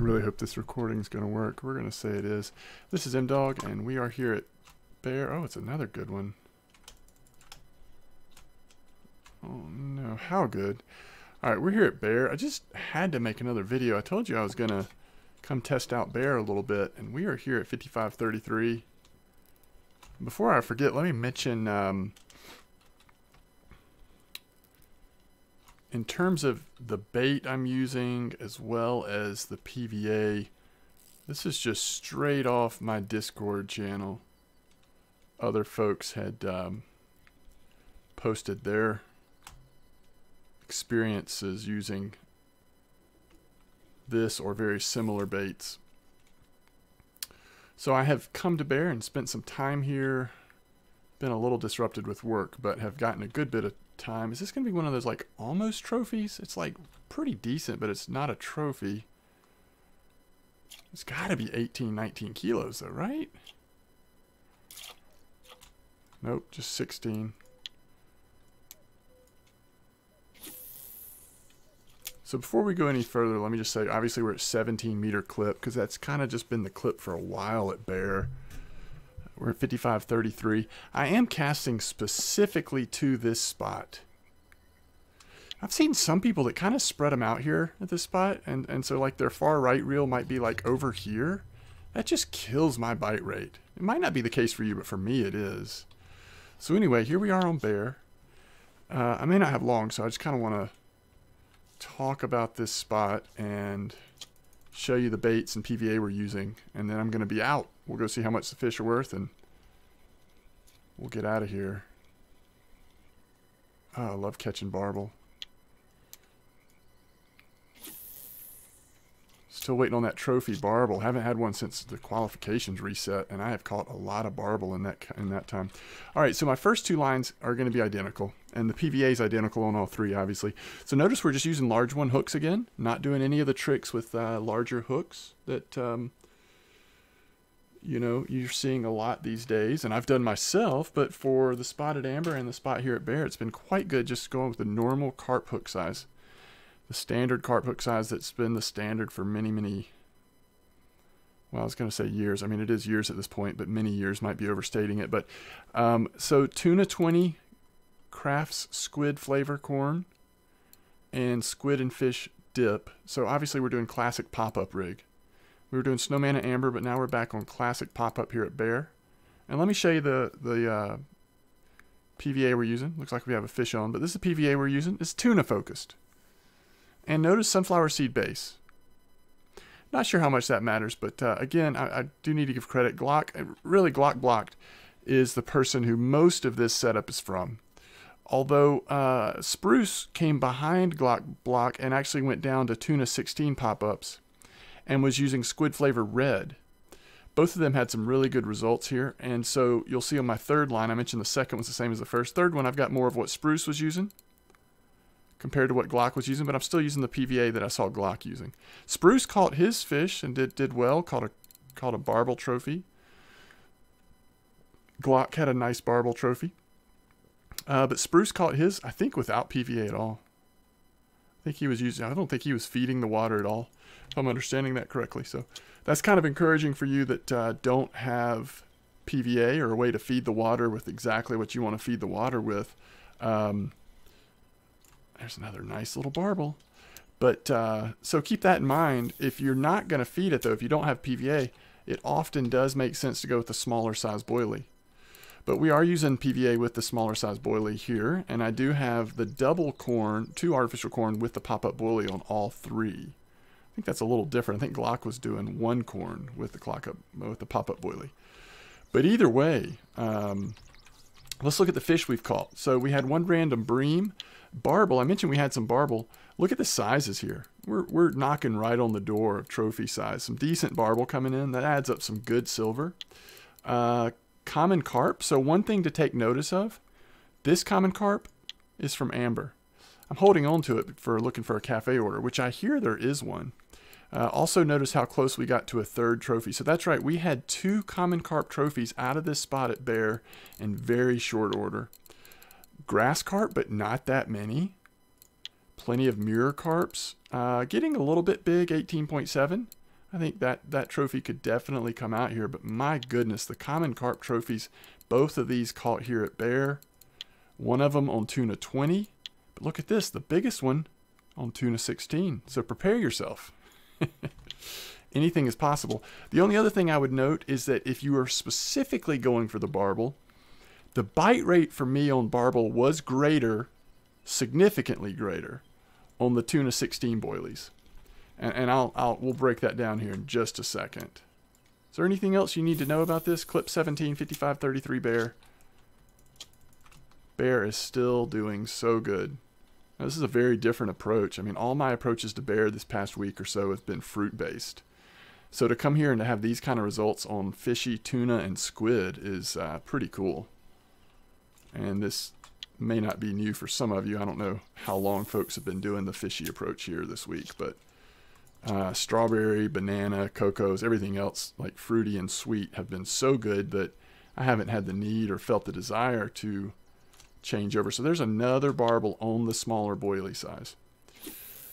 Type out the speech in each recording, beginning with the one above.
I really hope this recording is going to work. We're going to say it is. This is M-Dog, and we are here at Bear. Oh, it's another good one. Oh, no. How good? All right, we're here at Bear. I just had to make another video. I told you I was going to come test out Bear a little bit, and we are here at 5533. Before I forget, let me mention, in terms of the bait I'm using as well as the PVA, this is just straight off my Discord channel. Other folks had posted their experiences using this or very similar baits. So I have come to Bear and spent some time here. Been a little disrupted with work, but have gotten a good bit of time. Is this going to be one of those like almost trophies? It's like pretty decent, but it's not a trophy. It's got to be 18, 19 kilos though, right? Nope, just 16. So before we go any further, let me just say, obviously we're at 17-meter clip because that's kind of just been the clip for a while at Bear. We're at 5533. I am casting specifically to this spot. I've seen some people that kind of spread them out here at this spot, and so like their far right reel might be like over here. That just kills my bite rate. It might not be the case for you, but for me it is. So anyway, here we are on Bear. I may not have long, so I just kind of want to talk about this spot and show you the baits and PVA we're using, and then I'm going to be out. We'll go see how much the fish are worth, and we'll get out of here. Oh, I love catching barbel. Still waiting on that trophy barbel. Haven't had one since the qualifications reset, and I have caught a lot of barbel in that time. All right, so my first two lines are going to be identical, and the PVA is identical on all three, obviously. So notice we're just using large one hooks again, not doing any of the tricks with larger hooks that you know, you're seeing a lot these days, and I've done myself. But for the spotted amber and the spot here at Bear, it's been quite good just going with the normal carp hook size. The standard carp hook size that's been the standard for many, well, I was going to say years. I mean, it is years at this point, but many years might be overstating it. But so Tuna 20 Crafts squid flavor corn and squid and fish dip. So obviously we're doing classic pop-up rig. We were doing Snowman and Amber, but now we're back on classic pop-up here at Bear. And let me show you the PVA we're using. Looks like we have a fish on, but this is the PVA we're using. It's tuna focused. And notice sunflower seed base. Not sure how much that matters, but again, I do need to give credit. Glock, really Glock Blocked, is the person who most of this setup is from. Although Spruce came behind Glock Block and actually went down to Tuna 16 pop-ups and was using squid flavor red. Both of them had some really good results here, and so you'll see on my third line, I mentioned the second one's the same as the first. Third one, I've got more of what Spruce was using compared to what Glock was using, but I'm still using the PVA that I saw Glock using. Spruce caught his fish and did well, caught a barbel trophy. Glock had a nice barbel trophy. But Spruce caught his, I think, without PVA at all. I think he was using, I don't think he was feeding the water at all, if I'm understanding that correctly. So that's kind of encouraging for you that don't have PVA or a way to feed the water with exactly what you want to feed the water with. There's another nice little barbel. But so keep that in mind. If you're not going to feed it, though, if you don't have PVA, it often does make sense to go with the smaller size boilie. But we are using PVA with the smaller size boilie here, and I do have the double corn, 2 artificial corn with the pop-up boilie on all 3. I think that's a little different. I think Glock was doing 1 corn with the pop-up boilie. But either way, let's look at the fish we've caught. So we had one random bream. Barbel, I mentioned we had some barbel. Look at the sizes here. We're knocking right on the door of trophy size. Some decent barbel coming in. That adds up some good silver. Common carp. So one thing to take notice of, this common carp is from Amber. I'm holding on to it for looking for a cafe order, which I hear there is one. Also notice how close we got to a third trophy. So that's right, we had 2 common carp trophies out of this spot at Bear in very short order. Grass carp, but not that many. Plenty of mirror carps. Getting a little bit big, 18.7. I think that trophy could definitely come out here, but my goodness, the common carp trophies, both of these caught here at Bear. One of them on tuna 20, but look at this, the biggest one on tuna 16. So prepare yourself. Anything is possible. The only other thing I would note is that if you are specifically going for the barbel, the bite rate for me on barbel was greater, significantly greater, on the tuna 16 boilies. And we'll break that down here in just a second. Is there anything else you need to know about this? Clip 17, 55, 33 Bear. Bear is still doing so good. Now, this is a very different approach. I mean, all my approaches to Bear this past week or so have been fruit-based. So to come here and to have these kind of results on fishy, tuna, and squid is pretty cool. And this may not be new for some of you. I don't know how long folks have been doing the fishy approach here this week, but strawberry, banana, cocos, everything else like fruity and sweet have been so good that I haven't had the need or felt the desire to change over. So there's another barbel on the smaller boilie size.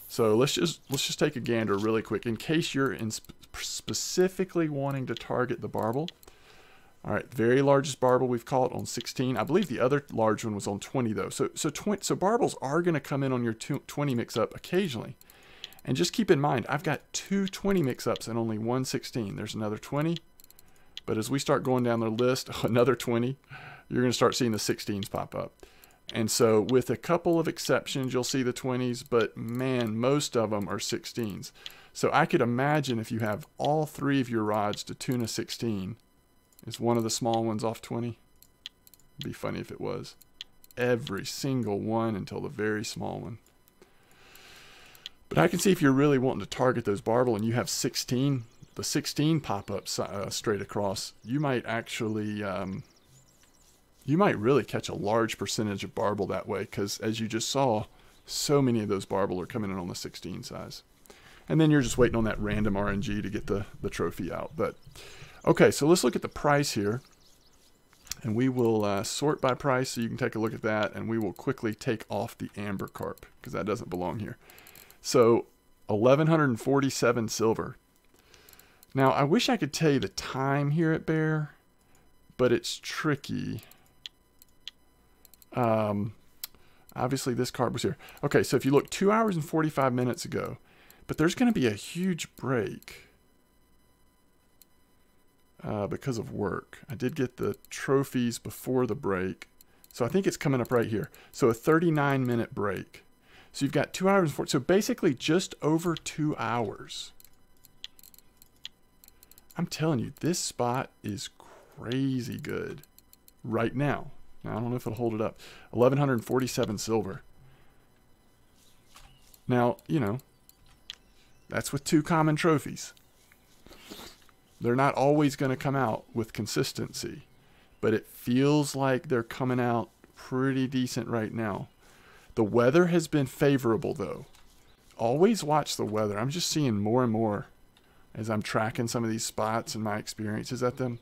So let's just take a gander really quick in case you're specifically wanting to target the barbel. All right, very largest barbel we've caught on 16. I believe the other large one was on 20 though. So barbels are going to come in on your 20 mix-up occasionally. And just keep in mind, I've got 2 20 mix-ups and only 1 16. There's another 20. But as we start going down the list, another 20, you're going to start seeing the 16s pop up. And so with a couple of exceptions, you'll see the 20s, but man, most of them are 16s. So I could imagine if you have all 3 of your rods to tuna 16, is one of the small ones off 20? It'd be funny if it was. Every single one until the very small one. But I can see if you're really wanting to target those barbel and you have 16, the 16 pop up straight across, you might actually, you might really catch a large percentage of barbel that way, because as you just saw, so many of those barbel are coming in on the 16 size. And then you're just waiting on that random RNG to get the trophy out. But okay, so let's look at the price here. And we will sort by price so you can take a look at that. And we will quickly take off the amber carp because that doesn't belong here. So 1,147 silver. Now, I wish I could tell you the time here at Bear, but it's tricky. Obviously, this carp was here. Okay, so if you look 2 hours and 45 minutes ago, but there's going to be a huge break because of work. I did get the trophies before the break, so I think it's coming up right here. So a 39-minute break. So you've got 2 hours and 40, so basically just over 2 hours. I'm telling you, this spot is crazy good right now. Now, I don't know if it'll hold it up. 1,147 silver. Now, you know, that's with 2 common trophies. They're not always going to come out with consistency, but it feels like they're coming out pretty decent right now. The weather has been favorable, though. Always watch the weather. I'm just seeing more and more as I'm tracking some of these spots and my experiences at them,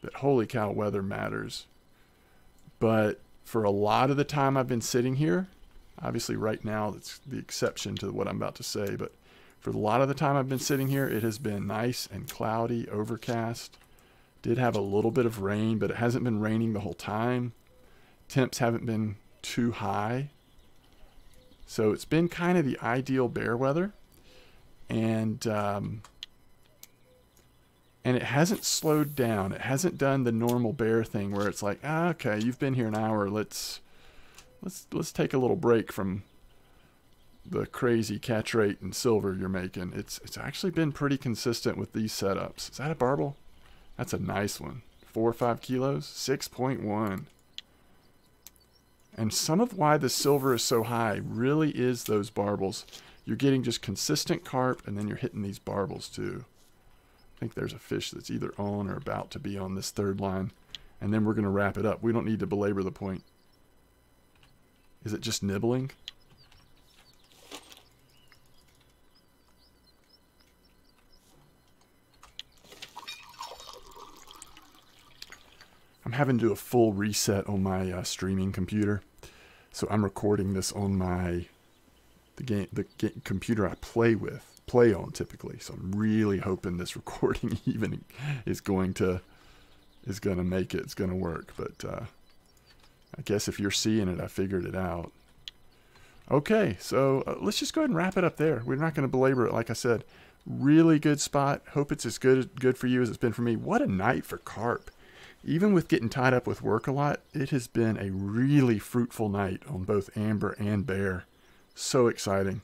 that holy cow, weather matters. But for a lot of the time I've been sitting here, obviously right now that's the exception to what I'm about to say, but for a lot of the time I've been sitting here, it has been nice and cloudy, overcast. Did have a little bit of rain, but it hasn't been raining the whole time. Temps haven't been too high. So it's been kind of the ideal bear weather. And it hasn't slowed down. It hasn't done the normal bear thing where it's like, ah, okay, you've been here an hour. Let's take a little break from the crazy catch rate and silver you're making. It's actually been pretty consistent with these setups. Is that a barbel? That's a nice one. 4 or 5 kilos, 6.1. And some of why the silver is so high really is those barbels. You're getting just consistent carp, and then you're hitting these barbels too. I think there's a fish that's either on or about to be on this third line. And then we're going to wrap it up. We don't need to belabor the point. Is it just nibbling? I'm having to do a full reset on my streaming computer. So I'm recording this on the computer I play with. play on typically. So I'm really hoping this recording even is going to make it. It's going to work. But I guess if you're seeing it, I figured it out. Okay, so let's just go ahead and wrap it up there. We're not going to belabor it. Like I said, really good spot. Hope it's as good for you as it's been for me. What a night for carp. Even with getting tied up with work a lot, it has been a really fruitful night on both amber and bear. So exciting.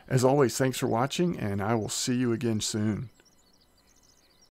As always, thanks for watching, and I will see you again soon.